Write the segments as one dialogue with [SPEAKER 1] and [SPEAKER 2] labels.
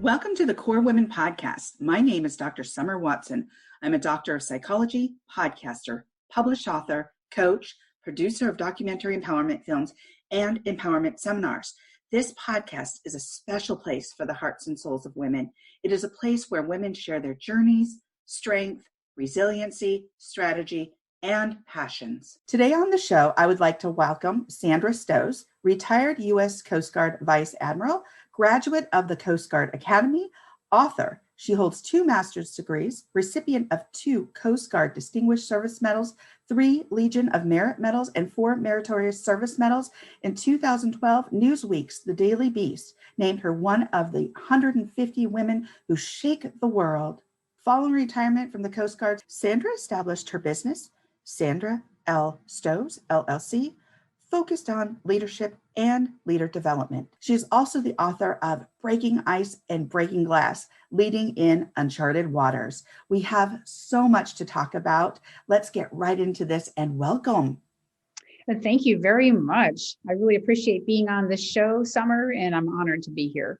[SPEAKER 1] Welcome to the Core Women Podcast. My name is Dr. Summer Watson. I'm a doctor of psychology, podcaster, published author, coach, producer of documentary empowerment films, and empowerment seminars. This podcast is a special place for the hearts and souls of women. It is a place where women share their journeys, strength, resiliency, strategy, and passions. Today on the show, I would like to welcome Sandra Stosz, retired U.S. Coast Guard Vice Admiral, graduate of the Coast Guard Academy, author. She holds 2 master's degrees, recipient of 2 Coast Guard Distinguished Service Medals, 3 Legion of Merit Medals, and 4 Meritorious Service Medals. In 2012, Newsweek's The Daily Beast named her one of the 150 women who shake the world. Following retirement from the Coast Guard, Sandra established her business, Sandra L. Stosz, LLC, focused on leadership and leader development. She is also the author of Breaking Ice and Breaking Glass, Leading in Uncharted Waters. We have so much to talk about. Let's get right into this and welcome.
[SPEAKER 2] Thank you very much. I really appreciate being on this show, Summer, and I'm honored to be here.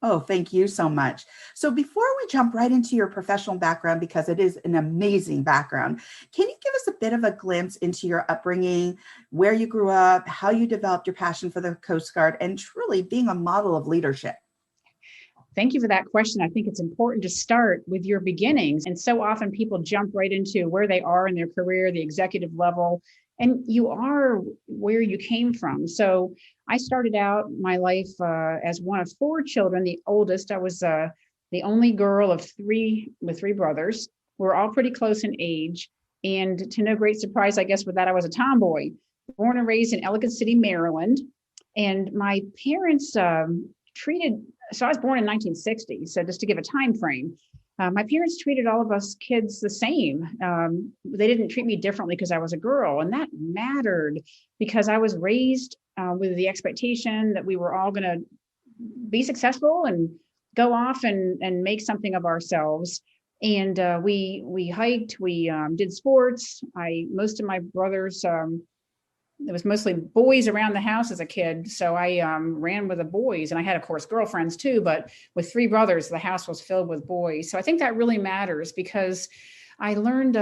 [SPEAKER 1] Oh, thank you so much. So before we jump right into your professional background, because it is an amazing background, can you give us a bit of a glimpse into your upbringing, where you grew up, how you developed your passion for the Coast Guard, and truly being a model of leadership?
[SPEAKER 2] Thank you for that question. I think it's important to start with your beginnings. And so often people jump right into where they are in their career, the executive level, and you are where you came from. So I started out my life as one of 4 children, the oldest. I was the only girl of 3 with 3 brothers. We're all pretty close in age. And to no great surprise, I guess, with that, I was a tomboy, born and raised in Ellicott City, Maryland. And my parents so I was born in 1960. So just to give a time frame, my parents treated all of us kids the same. They didn't treat me differently because I was a girl. And that mattered because I was raised with the expectation that we were all going to be successful and go off and make something of ourselves. And we hiked, we did sports. Most of my brothers, it was mostly boys around the house as a kid. So I ran with the boys, and I had, of course, girlfriends too, but with 3 brothers, the house was filled with boys. So I think that really matters because I learned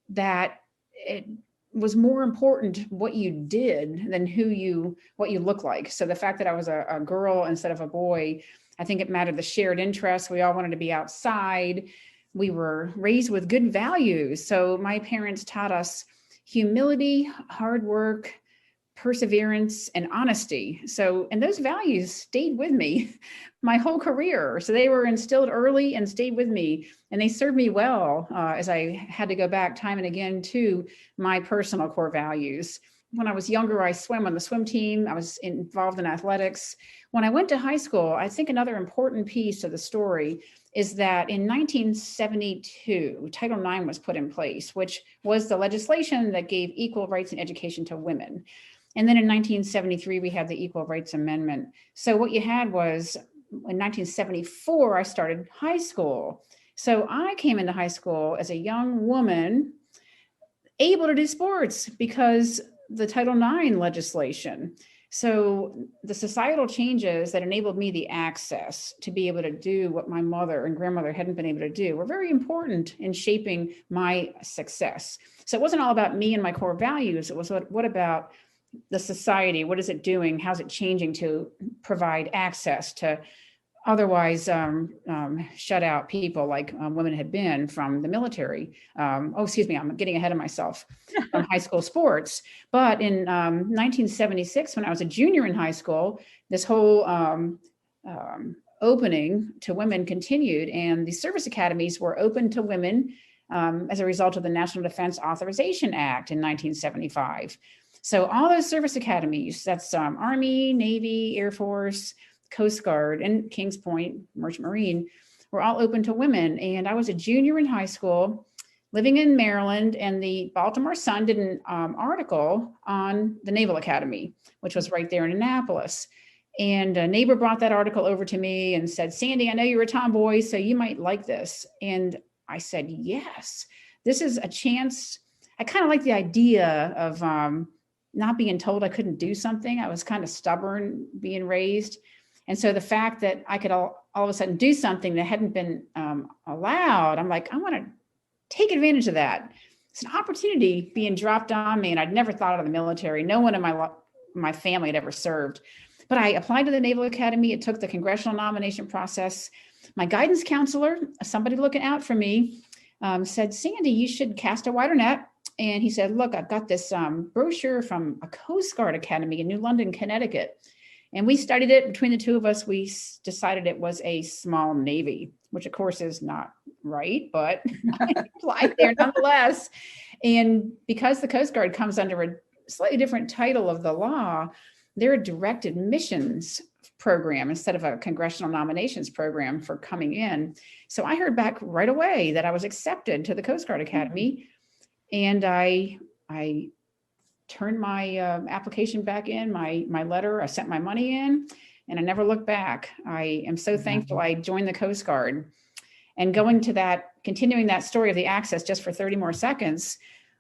[SPEAKER 2] that it was more important what you did than what you look like. So the fact that I was a girl instead of a boy, I think it mattered. The shared interests. We all wanted to be outside. We were raised with good values. So my parents taught us humility, hard work, perseverance, and honesty. And those values stayed with me my whole career. So they were instilled early and stayed with me, and they served me well as I had to go back time and again to my personal core values. When I was younger, I swam on the swim team. I was involved in athletics. When I went to high school, I think another important piece of the story is that in 1972, Title IX was put in place, which was the legislation that gave equal rights in education to women. And then in 1973, we had the Equal Rights Amendment. So what you had was, in 1974, I started high school. So I came into high school as a young woman, able to do sports because the Title IX legislation. So the societal changes that enabled me the access to be able to do what my mother and grandmother hadn't been able to do were very important in shaping my success. So it wasn't all about me and my core values. It was what about the society? What is it doing? How's it changing to provide access to otherwise shut out people like women had been from the military. I'm getting ahead of myself, from high school sports. But in 1976, when I was a junior in high school, this whole opening to women continued, and the service academies were open to women as a result of the National Defense Authorization Act in 1975. So all those service academies, that's Army, Navy, Air Force, Coast Guard, and Kings Point, Merchant Marine, were all open to women. And I was a junior in high school living in Maryland, and the Baltimore Sun did an article on the Naval Academy, which was right there in Annapolis. And a neighbor brought that article over to me and said, "Sandy, I know you're a tomboy, so you might like this." And I said, yes, this is a chance. I kind of like the idea of not being told I couldn't do something. I was kind of stubborn being raised. And so the fact that I could all of a sudden do something that hadn't been allowed, I'm like, I want to take advantage of that. It's an opportunity being dropped on me, and I'd never thought of the military. No one in my family had ever served. But I applied to the Naval Academy. It took the congressional nomination process. My guidance counselor, somebody looking out for me, said, Sandy, you should cast a wider net. And he said, look, I've got this brochure from a Coast Guard Academy in New London, Connecticut. And we studied it. Between the two of us, we decided it was a small Navy, which of course is not right, but I applied there nonetheless. And because the Coast Guard comes under a slightly different title of the law, they're a direct admissions program instead of a congressional nominations program for coming in. So I heard back right away that I was accepted to the Coast Guard Academy. And I turned my application back in, my letter, I sent my money in, and I never looked back. I am so thankful I joined the Coast Guard. And continuing that story of the access just for 30 more seconds,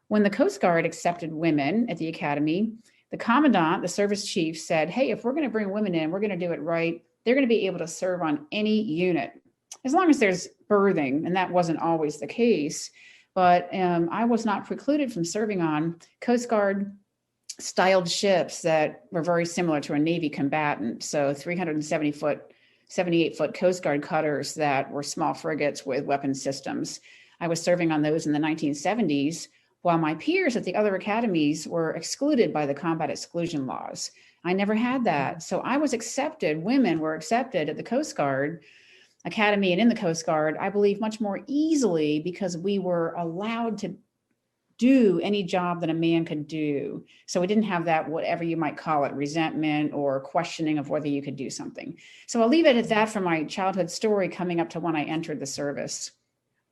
[SPEAKER 2] when the Coast Guard accepted women at the Academy, the commandant, the service chief said, hey, if we're going to bring women in, we're going to do it right. They're going to be able to serve on any unit, as long as there's berthing, and that wasn't always the case. But I was not precluded from serving on Coast Guard styled ships that were very similar to a Navy combatant. So 78-foot Coast Guard cutters that were small frigates with weapon systems. I was serving on those in the 1970s, while my peers at the other academies were excluded by the combat exclusion laws. I never had that. So I was accepted, women were accepted at the Coast Guard Academy and in the Coast Guard, I believe much more easily because we were allowed to do any job that a man could do. So we didn't have that, whatever you might call it, resentment or questioning of whether you could do something. So I'll leave it at that for my childhood story coming up to when I entered the service.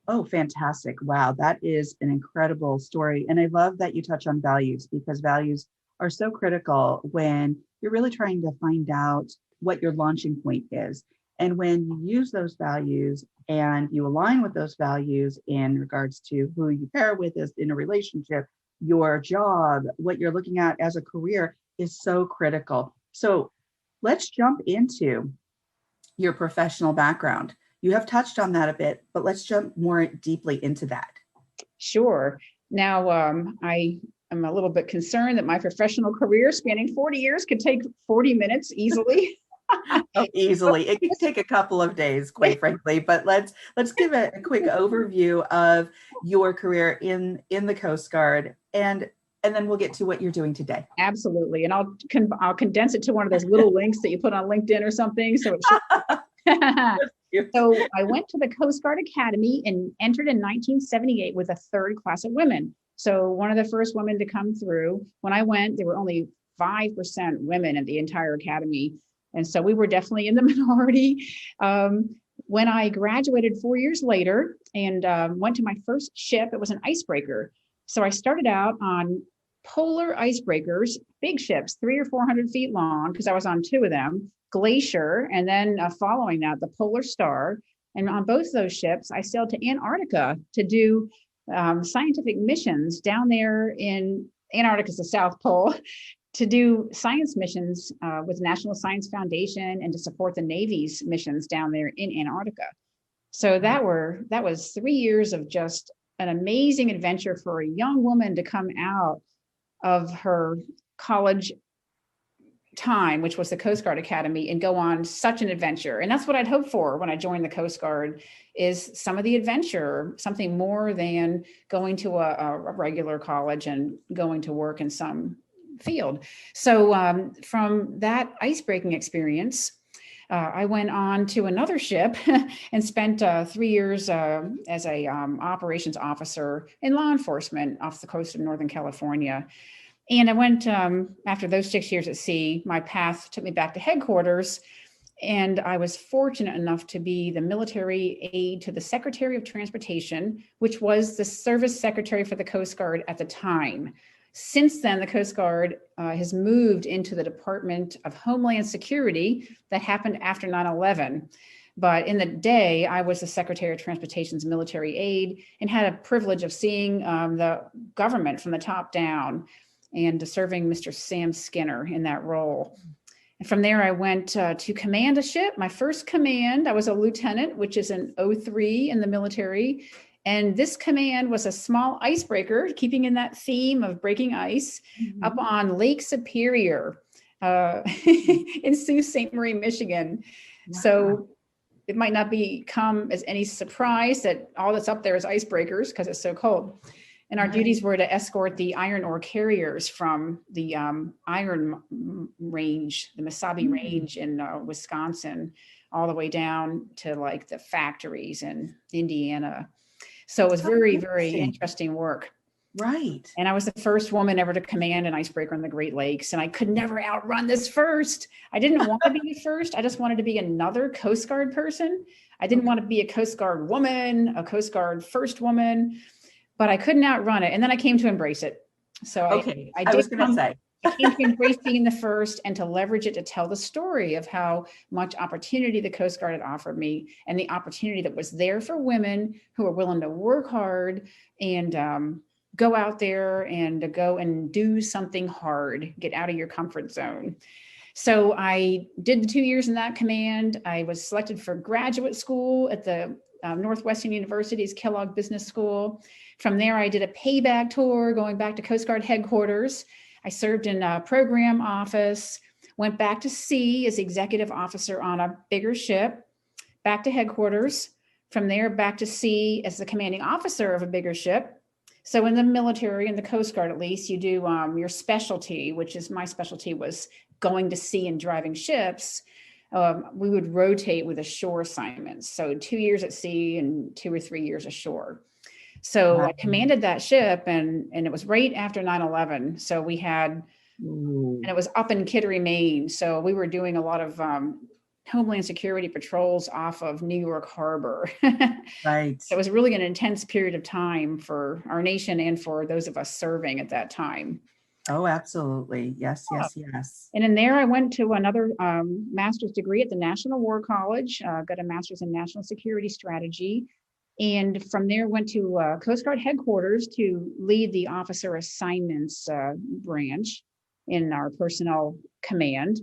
[SPEAKER 1] Oh, fantastic. Wow, that is an incredible story. And I love that you touch on values, because values are so critical when you're really trying to find out what your launching point is. And when you use those values and you align with those values in regards to who you pair with is in a relationship, your job, what you're looking at as a career is so critical. So let's jump into your professional background. You have touched on that a bit, but let's jump more deeply into that.
[SPEAKER 2] Sure. Now, I am a little bit concerned that my professional career spanning 40 years could take 40 minutes easily.
[SPEAKER 1] Oh, easily. It can take a couple of days, quite frankly, but let's give a quick overview of your career in the Coast Guard, and then we'll get to what you're doing today.
[SPEAKER 2] Absolutely. And I'll condense it to one of those little links that you put on LinkedIn or something. So So I went to the Coast Guard Academy and entered in 1978 with a third class of women. So one of the first women to come through. When I went, there were only 5% women at the entire academy. And so we were definitely in the minority. When I graduated 4 years later and went to my first ship, it was an icebreaker. So I started out on polar icebreakers, big ships, 300 or 400 feet long, because I was on two of them, Glacier, and then following that, the Polar Star. And on both those ships, I sailed to Antarctica to do scientific missions down there in Antarctica, the South Pole, to do science missions with National Science Foundation and to support the Navy's missions down there in Antarctica. So that was 3 years of just an amazing adventure for a young woman to come out of her college time, which was the Coast Guard Academy, and go on such an adventure. And that's what I'd hoped for when I joined the Coast Guard, is some of the adventure, something more than going to a regular college and going to work in some field. So from that icebreaking experience, I went on to another ship and spent 3 years as a operations officer in law enforcement off the coast of Northern California. And I went, after those 6 years at sea, my path took me back to headquarters, and I was fortunate enough to be the military aide to the Secretary of Transportation, which was the service secretary for the Coast Guard at the time. Since then, the Coast Guard has moved into the Department of Homeland Security. That happened after 9/11. But in the day, I was the Secretary of Transportation's military aide and had a privilege of seeing the government from the top down and serving Mr. Sam Skinner in that role. And from there, I went to command a ship. My first command, I was a lieutenant, which is an O3 in the military. And this command was a small icebreaker, keeping in that theme of breaking ice, up on Lake Superior in Sault Ste. Marie, Michigan.
[SPEAKER 1] Wow.
[SPEAKER 2] So it might not come as any surprise that all that's up there is icebreakers because it's so cold. And our duties were to escort the iron ore carriers from the iron range, the Mesabi range in Wisconsin, all the way down to like the factories in Indiana. So it was very, very interesting work.
[SPEAKER 1] Right.
[SPEAKER 2] And I was the first woman ever to command an icebreaker in the Great Lakes. And I could never outrun this first. I didn't want to be the first. I just wanted to be another Coast Guard person. I didn't want to be a Coast Guard woman, a Coast Guard first woman, but I couldn't outrun it. And then I came to embrace it. So I came to embrace being the first and to leverage it to tell the story of how much opportunity the Coast Guard had offered me and the opportunity that was there for women who are willing to work hard and go out there and to go and do something hard, get out of your comfort zone. So I did the 2 years in that command. I was selected for graduate school at the Northwestern University's Kellogg Business School. From there, I did a payback tour going back to Coast Guard headquarters. I served in a program office, went back to sea as executive officer on a bigger ship, back to headquarters. From there, back to sea as the commanding officer of a bigger ship. So in the military, in the Coast Guard at least, you do your specialty, which is my specialty was going to sea and driving ships. We would rotate with ashore assignments. So 2 years at sea and 2 or 3 years ashore. So I commanded that ship and it was right after 9/11. So we had, and it was up in Kittery, Maine. So we were doing a lot of Homeland Security patrols off of New York Harbor.
[SPEAKER 1] Right.
[SPEAKER 2] So it was really an intense period of time for our nation and for those of us serving at that time.
[SPEAKER 1] Oh, absolutely. Yes, yes, yes.
[SPEAKER 2] And in there, I went to another master's degree at the National War College, got a master's in national security strategy. And from there, went to Coast Guard headquarters to lead the officer assignments branch in our personnel command.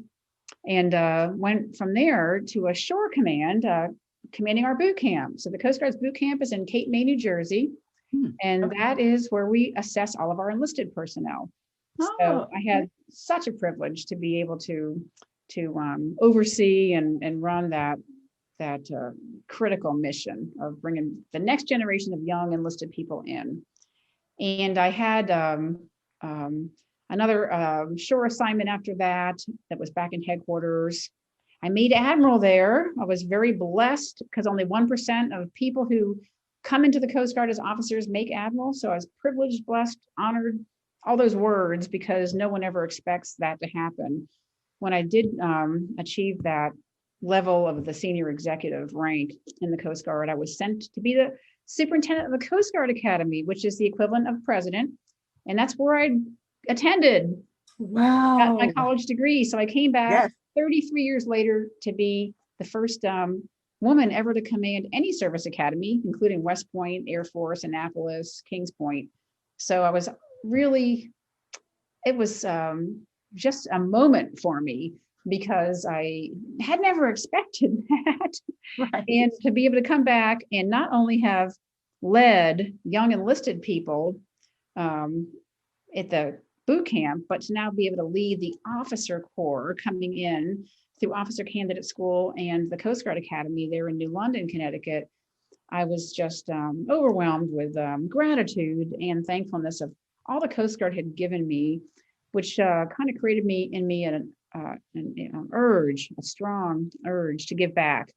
[SPEAKER 2] And went from there to a shore command, commanding our boot camp. So the Coast Guard's boot camp is in Cape May, New Jersey. And that is where we assess all of our enlisted personnel. So I had such a privilege to be able to oversee and run that critical mission of bringing the next generation of young enlisted people in. And I had another shore assignment after that was back in headquarters. I made admiral there. I was very blessed because only 1% of people who come into the Coast Guard as officers make admiral. So I was privileged, blessed, honored, all those words, because no one ever expects that to happen. When I did achieve that level of the senior executive rank in the Coast Guard, I was sent to be the superintendent of the Coast Guard Academy, which is the equivalent of president. And that's where I attended.
[SPEAKER 1] Wow.
[SPEAKER 2] Got my college degree. So I came back 33 years later to be the first woman ever to command any service academy, including West Point, Air Force, Annapolis, Kings Point. So I was really, it was just a moment for me because I had never expected that.
[SPEAKER 1] Right.
[SPEAKER 2] And to be able to come back and not only have led young enlisted people at the boot camp, but to now be able to lead the officer corps coming in through Officer Candidate School and the Coast Guard Academy there in New London, Connecticut. I was just overwhelmed with gratitude and thankfulness of all the Coast Guard had given me, which kind of created in me an urge, a strong urge to give back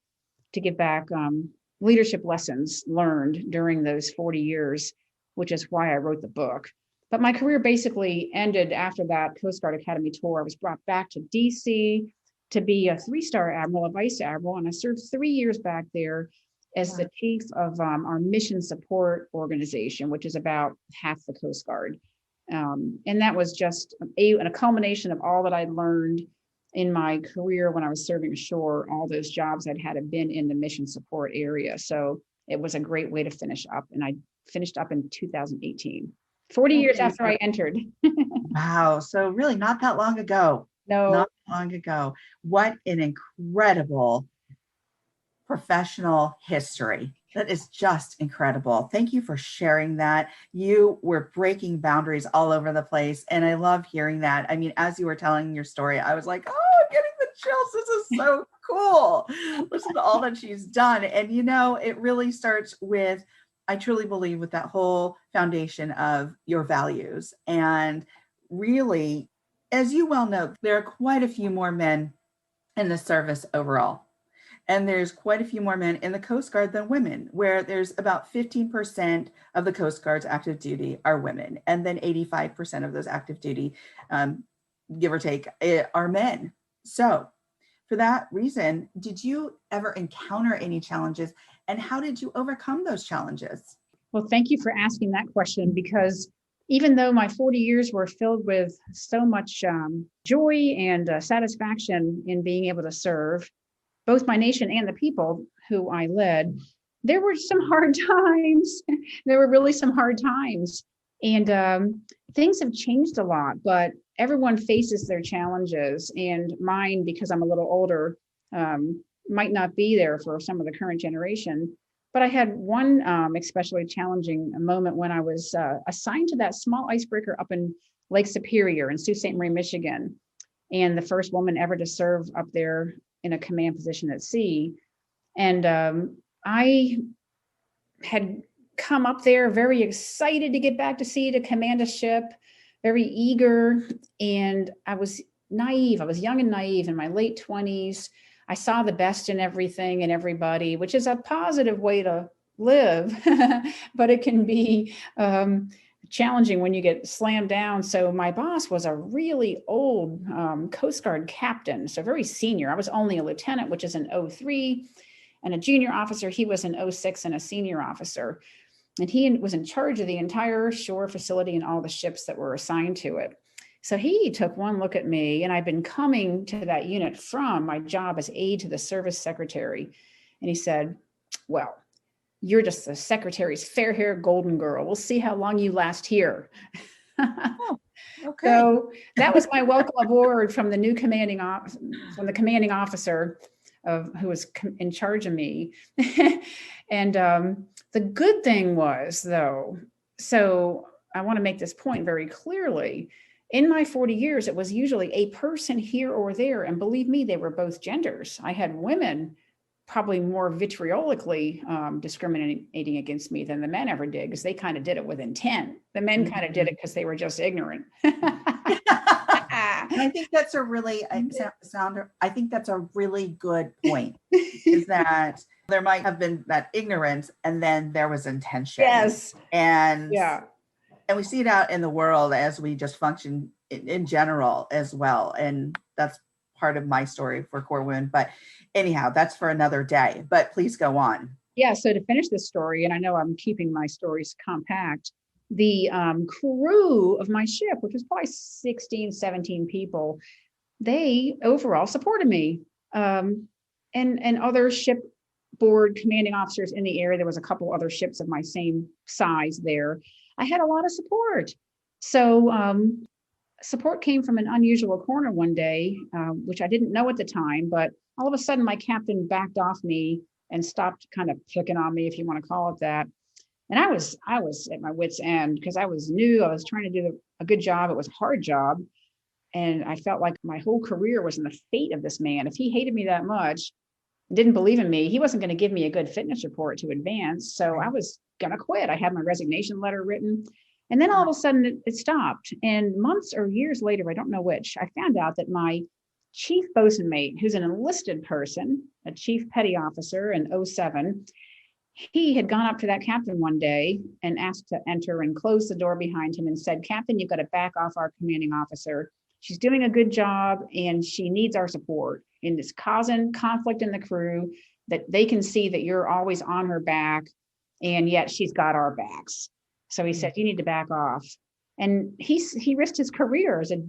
[SPEAKER 2] leadership lessons learned during those 40 years, which is why I wrote the book. But my career basically ended after that Coast Guard Academy tour. I was brought back to DC to be a 3-star admiral, a vice admiral, and I served 3 years back there as the chief of our mission support organization, which is about half the Coast Guard. And that was just a culmination of all that I'd learned in my career when I was serving ashore. All those jobs I'd had have been in the mission support area. So it was a great way to finish up. And I finished up in 2018, 40 years after I entered.
[SPEAKER 1] Wow. So really not that long ago.
[SPEAKER 2] No.
[SPEAKER 1] not long ago. What an incredible professional history. That is just incredible. Thank you for sharing that. You were breaking boundaries all over the place. And I love hearing that. I mean, as you were telling your story, I was like, oh, I'm getting the chills. This is so cool. Listen to all that she's done. And, it really starts with, I truly believe, with that whole foundation of your values. And really, as you well know, there are quite a few more men in the service overall. And there's quite a few more men in the Coast Guard than women, where there's about 15% of the Coast Guard's active duty are women. And then 85% of those active duty, give or take, are men. So for that reason, did you ever encounter any challenges, and how did you overcome those challenges?
[SPEAKER 2] Well, thank you for asking that question, because even though my 40 years were filled with so much joy and satisfaction in being able to serve both my nation and the people who I led, there were some hard times. There were really some hard times. And things have changed a lot, but everyone faces their challenges. And mine, because I'm a little older, might not be there for some of the current generation. But I had one especially challenging moment when I was assigned to that small icebreaker up in Lake Superior in Sault Ste. Marie, Michigan, and the first woman ever to serve up there in a command position at sea. And I had come up there very excited to get back to sea, to command a ship, very eager. And I was naive. I was young and naive in my late 20s. I saw the best in everything and everybody, which is a positive way to live, but it can be challenging when you get slammed down. So my boss was a really old Coast Guard captain, so very senior. I was only a lieutenant, which is an 03, and a junior officer. He was an 06 and a senior officer. And he was in charge of the entire shore facility and all the ships that were assigned to it. So he took one look at me, and I've been coming to that unit from my job as aide to the service secretary. And he said, well, you're just the secretary's fair-haired golden girl. We'll see how long you last here.
[SPEAKER 1] Oh, okay.
[SPEAKER 2] So that was my welcome aboard from the new commanding officer who was in charge of me. And the good thing was, though, so I want to make this point very clearly. In my 40 years, it was usually a person here or there. And believe me, they were both genders. I had women probably more vitriolically discriminating against me than the men ever did, because they kind of did it with intent. The men kind of did it because they were just ignorant.
[SPEAKER 1] And I think that's a really, Sandra, I think that's a really good point, is that there might have been that ignorance and then there was intention.
[SPEAKER 2] Yes.
[SPEAKER 1] And
[SPEAKER 2] yeah.
[SPEAKER 1] And we see it out in the world as we just function in general as well. And that's part of my story for Core Women. But anyhow, that's for another day. But please go on.
[SPEAKER 2] Yeah. So to finish this story, and I know I'm keeping my stories compact, the crew of my ship, which was probably 16, 17 people, they overall supported me. And other shipboard commanding officers in the area. There was a couple other ships of my same size there. I had a lot of support. So support came from an unusual corner one day, which I didn't know at the time, but all of a sudden my captain backed off me and stopped kind of picking on me, if you want to call it that. And I was at my wit's end, because I was new. I was trying to do a good job. It was a hard job. And I felt like my whole career was in the fate of this man. If he hated me that much, didn't believe in me, he wasn't going to give me a good fitness report to advance. So I was going to quit. I had my resignation letter written. And then all of a sudden it stopped. And months or years later, I don't know which, I found out that my chief bosun mate, who's an enlisted person, a chief petty officer in 07, he had gone up to that captain one day and asked to enter and closed the door behind him and said, "Captain, you've got to back off our commanding officer. She's doing a good job and she needs our support. And it's causing conflict in the crew, that they can see that you're always on her back, and yet she's got our backs." So he said, "You need to back off." And he risked his career as a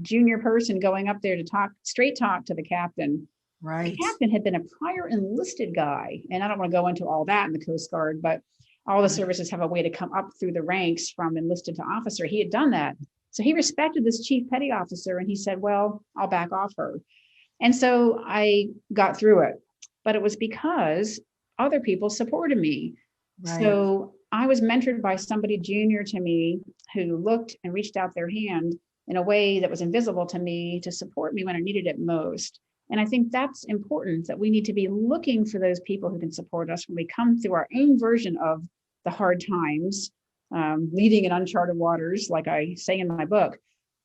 [SPEAKER 2] junior person going up there to talk to the captain.
[SPEAKER 1] Right.
[SPEAKER 2] The captain had been a prior enlisted guy. And I don't want to go into all that in the Coast Guard, but all the services have a way to come up through the ranks from enlisted to officer. He had done that. So he respected this chief petty officer, and he said, well, I'll back off her. And so I got through it, but it was because other people supported me.
[SPEAKER 1] Right.
[SPEAKER 2] So I was mentored by somebody junior to me who looked and reached out their hand in a way that was invisible to me to support me when I needed it most. And I think that's important, that we need to be looking for those people who can support us when we come through our own version of the hard times, leading in uncharted waters, like I say in my book.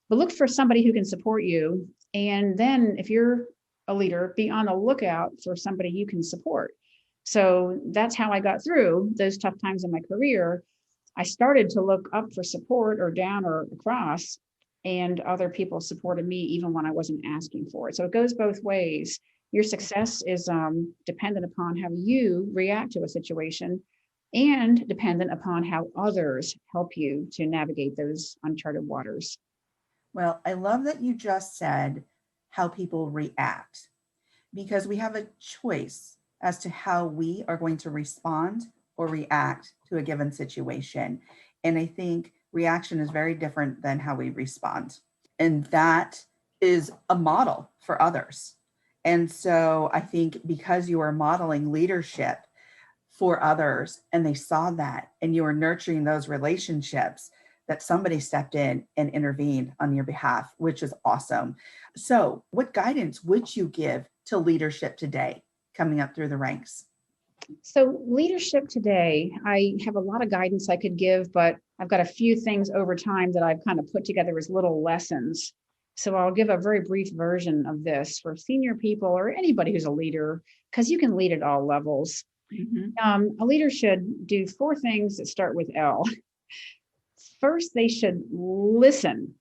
[SPEAKER 2] But look for somebody who can support you. And then if you're a leader, be on the lookout for somebody you can support. So that's how I got through those tough times in my career. I started to look up for support, or down or across, and other people supported me even when I wasn't asking for it. So it goes both ways. Your success is dependent upon how you react to a situation, and dependent upon how others help you to navigate those uncharted waters.
[SPEAKER 1] Well, I love that you just said how people react, because we have a choice as to how we are going to respond or react to a given situation. And I think reaction is very different than how we respond. And that is a model for others. And so I think because you are modeling leadership for others and they saw that and you are nurturing those relationships, that somebody stepped in and intervened on your behalf, which is awesome. So what guidance would you give to leadership today coming up through the ranks?
[SPEAKER 2] So leadership today, I have a lot of guidance I could give, but I've got a few things over time that I've kind of put together as little lessons. So I'll give a very brief version of this for senior people or anybody who's a leader, because you can lead at all levels.
[SPEAKER 1] Mm-hmm.
[SPEAKER 2] A leader should do 4 things that start with L. First, they should listen.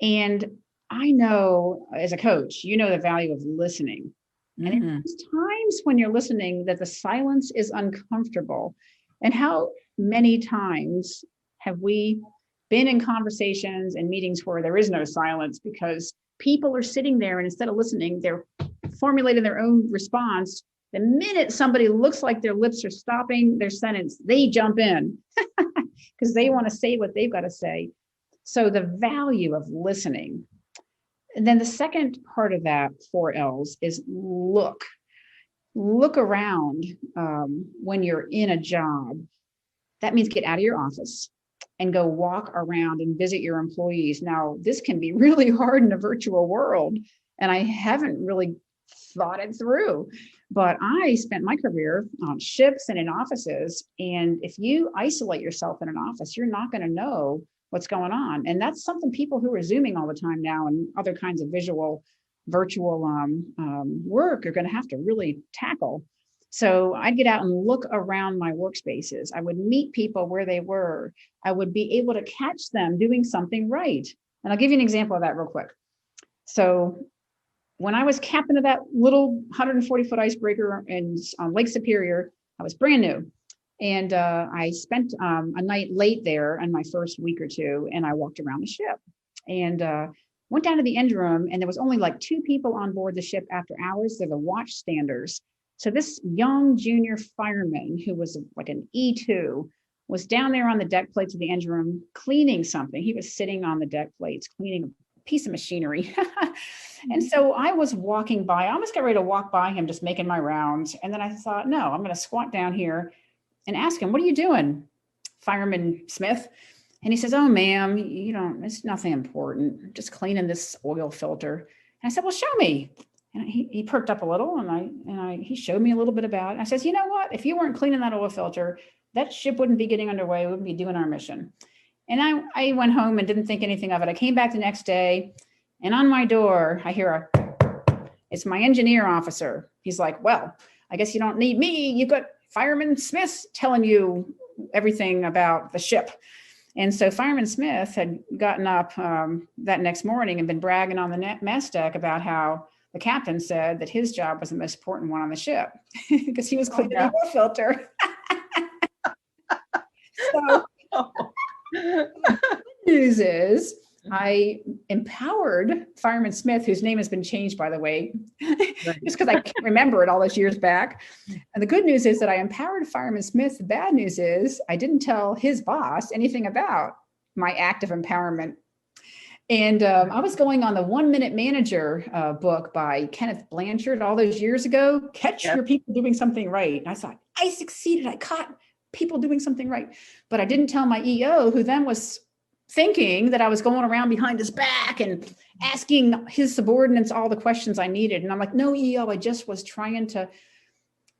[SPEAKER 2] And I know as a coach, you know the value of listening. And there's times when you're listening that the silence is uncomfortable. And how many times have we been in conversations and meetings where there is no silence because people are sitting there and instead of listening, they're formulating their own response. The minute somebody looks like their lips are stopping their sentence, they jump in because they want to say what they've got to say. So the value of listening. And then the second part of that 4 L's is look. Look around when you're in a job. That means get out of your office and go walk around and visit your employees. Now, this can be really hard in a virtual world, and I haven't really thought it through. But I spent my career on ships and in offices. And if you isolate yourself in an office, you're not going to know what's going on. And that's something people who are Zooming all the time now and other kinds of virtual work are going to have to really tackle. So I'd get out and look around my workspaces. I would meet people where they were. I would be able to catch them doing something right. And I'll give you an example of that real quick. So when I was captain of that little 140-foot icebreaker on Lake Superior, I was brand new. And I spent a night late there in my first week or two, and I walked around the ship and went down to the engine room, and there was only like 2 people on board the ship after hours. They're the watchstanders. So this young junior fireman who was like an E2 was down there on the deck plates of the engine room cleaning something. He was sitting on the deck plates cleaning a piece of machinery. And so I was walking by, I almost got ready to walk by him, just making my rounds. And then I thought, no, I'm going to squat down here and ask him, what are you doing, Fireman Smith? And he says, oh, ma'am, it's nothing important. I'm just cleaning this oil filter. And I said, well, show me. And he perked up a little and he showed me a little bit about it. And I says, you know what? If you weren't cleaning that oil filter, that ship wouldn't be getting underway. We wouldn't be doing our mission. And I went home and didn't think anything of it. I came back the next day and on my door, I hear it's my engineer officer. He's like, well, I guess you don't need me. You've got Fireman Smith telling you everything about the ship. And so Fireman Smith had gotten up that next morning and been bragging on the mess deck about how the captain said that his job was the most important one on the ship because he was cleaning the oil filter. So the good news is I empowered Fireman Smith, whose name has been changed, by the way, just because I can't remember it all those years back. And the good news is that I empowered Fireman Smith. The bad news is I didn't tell his boss anything about my act of empowerment And I was going on the 1 Minute Manager book by Kenneth Blanchard all those years ago. Catch your people doing something right. And I thought, I succeeded. I caught people doing something right. But I didn't tell my EO, who then was thinking that I was going around behind his back and asking his subordinates all the questions I needed. And I'm like, no, EO, I just was trying to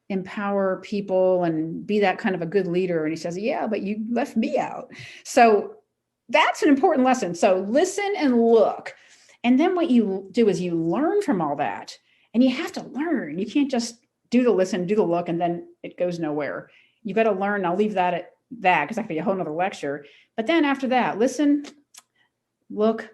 [SPEAKER 2] empower people and be that kind of a good leader. And he says, yeah, but you left me out. So that's an important lesson. So listen and look. And then what you do is you learn from all that. And you have to learn. You can't just do the listen, do the look, and then it goes nowhere. You got to learn. I'll leave that at that because that could be a whole nother lecture. But then after that, listen, look,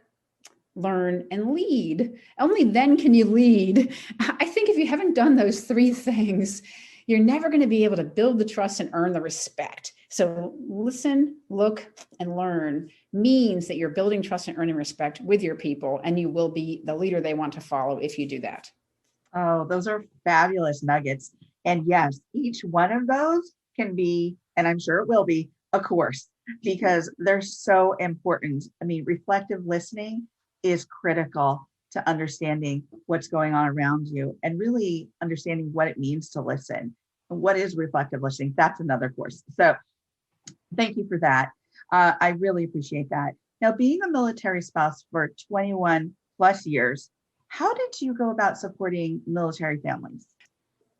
[SPEAKER 2] learn, and lead. Only then can you lead. I think if you haven't done those three things, you're never going to be able to build the trust and earn the respect. So listen, look, and learn means that you're building trust and earning respect with your people, and you will be the leader they want to follow if you do that.
[SPEAKER 3] Oh, those are fabulous nuggets. And yes, each one of those can be, and I'm sure it will be, a course because they're so important. I mean, reflective listening is critical to understanding what's going on around you and really understanding what it means to listen. What is reflective listening? That's another course. So thank you for that. I really appreciate that. Now, being a military spouse for 21 plus years, how did you go about supporting military families?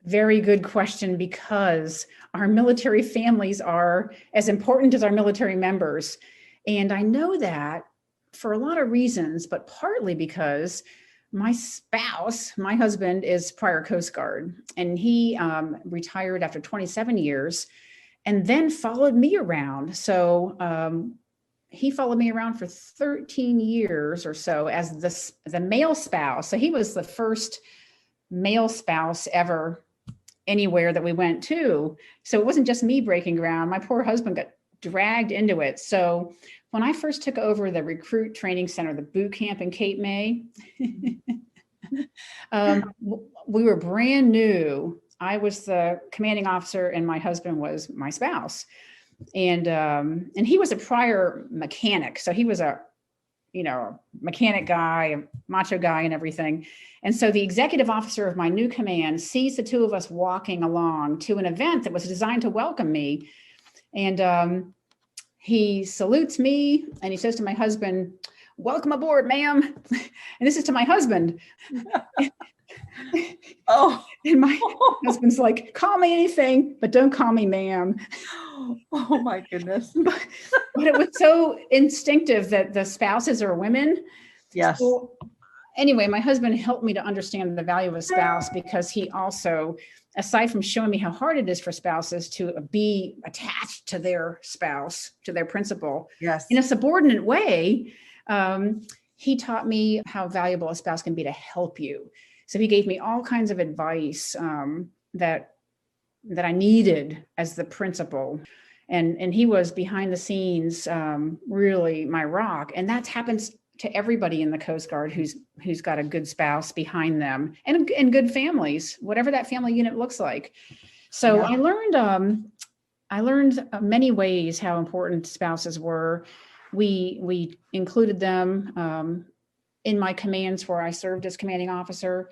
[SPEAKER 2] Very good question, because our military families are as important as our military members. And I know that for a lot of reasons, but partly because my spouse, my husband, is prior Coast Guard, and he retired after 27 years and then followed me around. So he followed me around for 13 years or so as the male spouse. So he was the first male spouse ever anywhere that we went to. So it wasn't just me breaking ground. My poor husband got dragged into it. So when I first took over the recruit training center, the boot camp in Cape May, we were brand new. I was the commanding officer and my husband was my spouse. And he was a prior mechanic. So he was a mechanic guy, a macho guy and everything. And so the executive officer of my new command sees the two of us walking along to an event that was designed to welcome me. And he salutes me and he says to my husband, "Welcome aboard, ma'am." And this is to my husband.
[SPEAKER 3] Oh,
[SPEAKER 2] and my husband's like, "Call me anything, but don't call me ma'am."
[SPEAKER 3] Oh my goodness.
[SPEAKER 2] But it was so instinctive that the spouses are women.
[SPEAKER 3] Yes.
[SPEAKER 2] So anyway, my husband helped me to understand the value of a spouse, because he also, aside from showing me how hard it is for spouses to be attached to their spouse, to their principal,
[SPEAKER 3] Yes,
[SPEAKER 2] in a subordinate way, he taught me how valuable a spouse can be to help you. So he gave me all kinds of advice that I needed as the principal. And he was behind the scenes, really my rock. And that happens to everybody in the Coast Guard who's got a good spouse behind them and good families, whatever that family unit looks like. So yeah. I learned many ways how important spouses were. We included them in my commands where I served as commanding officer.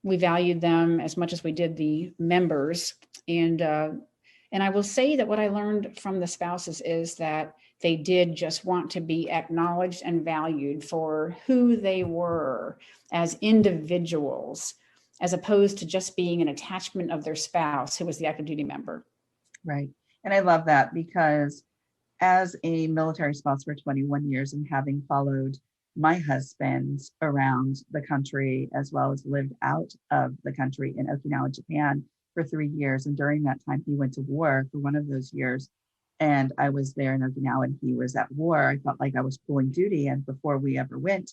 [SPEAKER 2] We valued them as much as we did the members. And I will say that what I learned from the spouses is that they did just want to be acknowledged and valued for who they were as individuals, as opposed to just being an attachment of their spouse who was the active duty member.
[SPEAKER 3] right. And I love that, because as a military spouse for 21 years and having followed my husband around the country, as well as lived out of the country in Okinawa, Japan for 3 years. And during that time, he went to war for one of those years. And I was there in Okinawa and he was at war. I felt like I was pulling duty. And before we ever went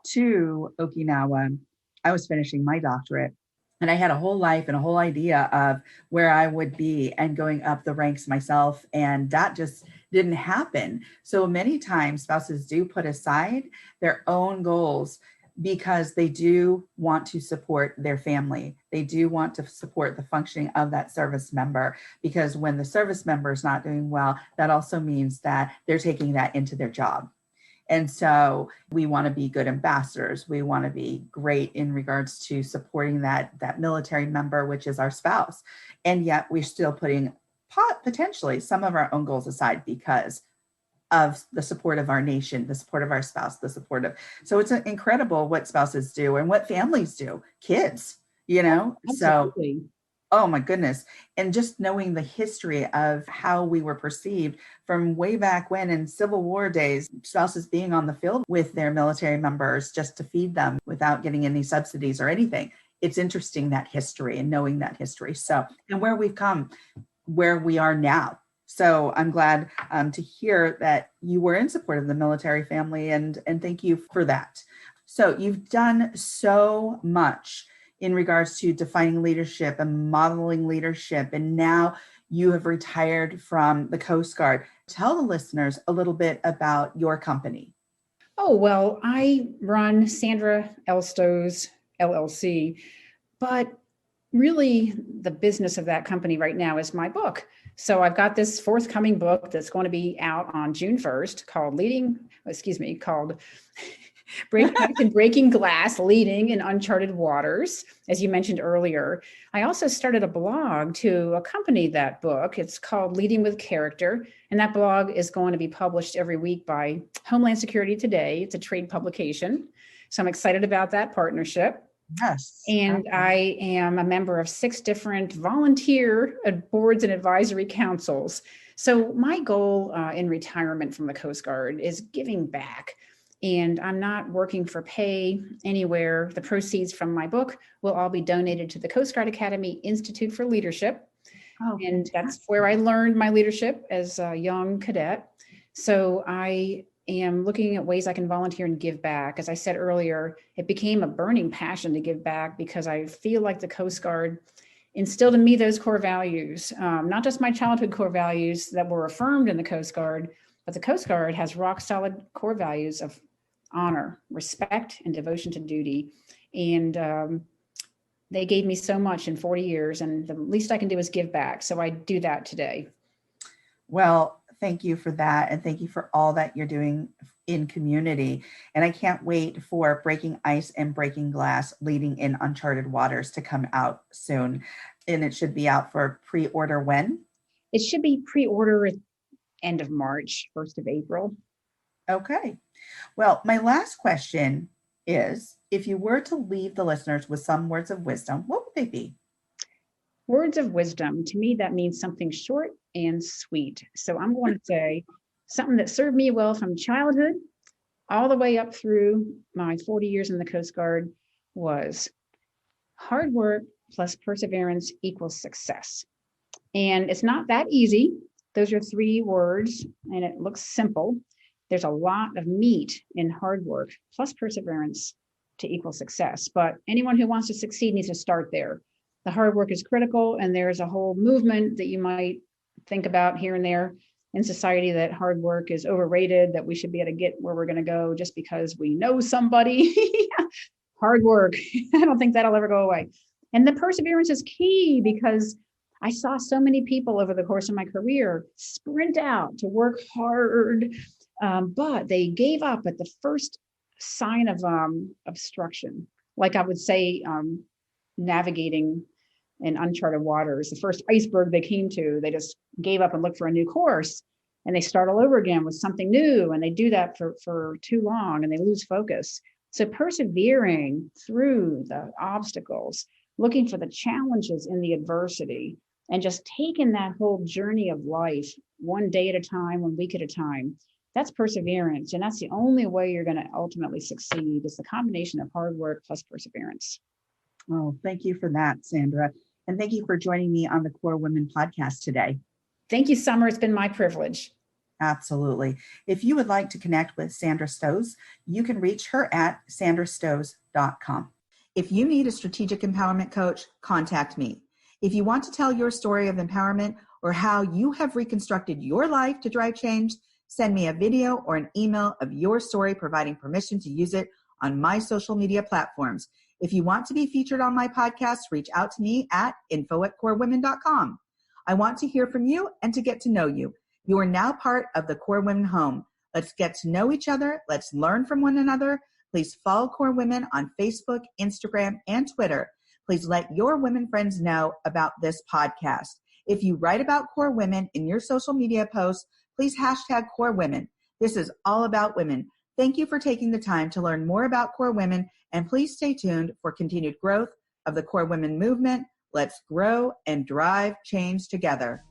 [SPEAKER 3] to Okinawa, I was finishing my doctorate. And I had a whole life and a whole idea of where I would be and going up the ranks myself. And that just didn't happen. So many times spouses do put aside their own goals because they do want to support their family. They do want to support the functioning of that service member, because when the service member is not doing well, that also means that they're taking that into their job. And so we want to be good ambassadors. We want to be great in regards to supporting that military member, which is our spouse. And yet we're still putting potentially some of our own goals aside because of the support of our nation, the support of our spouse, so it's incredible what spouses do and what families do, kids,
[SPEAKER 2] Absolutely.
[SPEAKER 3] So, oh my goodness. And just knowing the history of how we were perceived from way back when in Civil War days, spouses being on the field with their military members just to feed them without getting any subsidies or anything. It's interesting, that history and knowing that history. So, and where we've come, where we are now. So I'm glad to hear that you were in support of the military family, and thank you for that. So you've done so much in regards to defining leadership and modeling leadership, and now you have retired from the Coast Guard. Tell the listeners a little bit about your company.
[SPEAKER 2] Oh, well, I run Sandra L. Stosz, LLC, but really the business of that company right now is my book. So I've got this forthcoming book that's going to be out on June 1st called Breaking Glass, Leading in Uncharted Waters, as you mentioned earlier. I also started a blog to accompany that book. It's called Leading with Character, and that blog is going to be published every week by Homeland Security Today. It's a trade publication. So I'm excited about that partnership.
[SPEAKER 3] Yes.
[SPEAKER 2] And I am a member of 6 different volunteer boards and advisory councils. So my goal in retirement from the Coast Guard is giving back. And I'm not working for pay anywhere. The proceeds from my book will all be donated to the Coast Guard Academy Institute for Leadership.
[SPEAKER 3] Oh,
[SPEAKER 2] and that's where I learned my leadership as a young cadet. So I am looking at ways I can volunteer and give back. As I said earlier, it became a burning passion to give back because I feel like the Coast Guard instilled in me those core values, not just my childhood core values that were affirmed in the Coast Guard, but the Coast Guard has rock solid core values of honor, respect, and devotion to duty. And they gave me so much in 40 years, and the least I can do is give back. So I do that today.
[SPEAKER 3] Well, thank you for that. And thank you for all that you're doing in community. And I can't wait for Breaking Ice and Breaking Glass, Leading in Uncharted Waters to come out soon. And it should be out for pre-order when?
[SPEAKER 2] It should be pre-order at end of March, 1st of April.
[SPEAKER 3] Okay. Well, my last question is, if you were to leave the listeners with some words of wisdom, what would they be?
[SPEAKER 2] Words of wisdom, to me, that means something short and sweet. So I'm going to say something that served me well from childhood all the way up through my 40 years in the Coast Guard was hard work plus perseverance equals success. And it's not that easy. Those are 3 words, and it looks simple. There's a lot of meat in hard work plus perseverance to equal success. But anyone who wants to succeed needs to start there. The hard work is critical, and there's a whole movement that you might think about here and there in society that hard work is overrated, that we should be able to get where we're going to go just because we know somebody. Hard work. I don't think that'll ever go away. And the perseverance is key because I saw so many people over the course of my career sprint out to work hard, but they gave up at the first sign of obstruction. Like I would say, navigating in uncharted waters, the first iceberg they came to, they just gave up and looked for a new course, and they start all over again with something new. And they do that for too long, and they lose focus. So persevering through the obstacles, looking for the challenges in the adversity, and just taking that whole journey of life one day at a time, 1 week at a time, that's perseverance. And that's the only way you're going to ultimately succeed, is the combination of hard work plus perseverance.
[SPEAKER 3] Oh, thank you for that, Sandra. And thank you for joining me on the Core Women podcast today.
[SPEAKER 2] Thank you, Summer. It's been my privilege.
[SPEAKER 3] Absolutely. If you would like to connect with Sandra Stosz, you can reach her at sandrastosz.com.
[SPEAKER 1] If you need a strategic empowerment coach, contact me. If you want to tell your story of empowerment or how you have reconstructed your life to drive change, send me a video or an email of your story, providing permission to use it on my social media platforms. If you want to be featured on my podcast, reach out to me at info@corewomen.com. I want to hear from you and to get to know you. You are now part of the Core Women home. Let's get to know each other. Let's learn from one another. Please follow Core Women on Facebook, Instagram, and Twitter. Please let your women friends know about this podcast. If you write about Core Women in your social media posts, please hashtag Core Women. This is all about women. Thank you for taking the time to learn more about Core Women, and please stay tuned for continued growth of the Core Women movement. Let's grow and drive change together.